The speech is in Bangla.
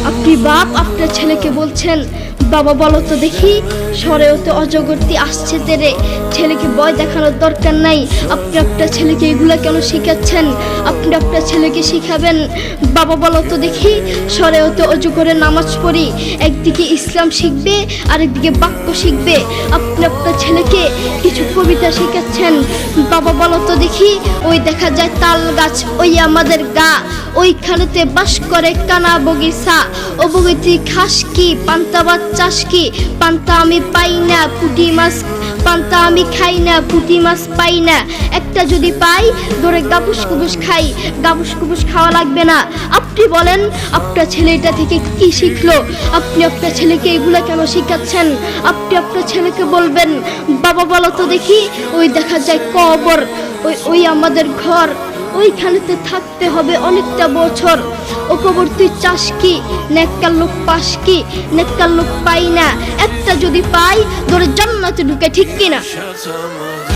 আপনি বাপ আপনার ছেলেকে বলছেন, বাবা বলো তো দেখি সরেও তো অজগরটি আসছে তেরে, ছেলেকে ভয় দেখানোর দরকার নাই। আপনি আপনার ছেলেকে এগুলা কেন শিখাচ্ছেন? আপনি আপনার ছেলেকে শিখাবেন, বাবা বলো তো দেখি সরেও তো অজগরের নামাজ পড়ি। একদিকে ইসলাম শিখবে, আরেকদিকে বাক্য শিখবে। আপনি আপনার ছেলেকে কিছু কবিতা শিখাচ্ছেন, বাবা বলো তো দেখি ওই দেখা যায় তাল গাছ, ওই আমাদের গা, ওইখানেতে বাস করে কানা বগিচা। ও বগিটি খাস কি, পান্তা ভাত চাষ কি, পান্তা আমি পাই না, পুঁটি মাছ পান্তা আমি খাই না, পুঁটি মাছ পাই না। একটা যদি পাই ধরে গাবুস কুবুস খাই, গাবুস কুবুস খাওয়া লাগবে না। আপনি বলেন আপনার ছেলে এটা থেকে কি শিখলো? আপনি আপনার ছেলেকে এগুলা কেন শিখাচ্ছেন? আপনি আপনার ছেলেকে বলবেন, বাবা বলো তো দেখি ওই দেখা যায় কবর, ওই আমাদের ঘর, ওইখানেতে থাকতে হবে অনেকটা বছর। ও কবর তুই চাস কি, নেককার লোক পাস কি, নেককার লোক পাই না। একটা যদি পাই ধরে জান্নাতে ঢুকে, ঠিক কিনা?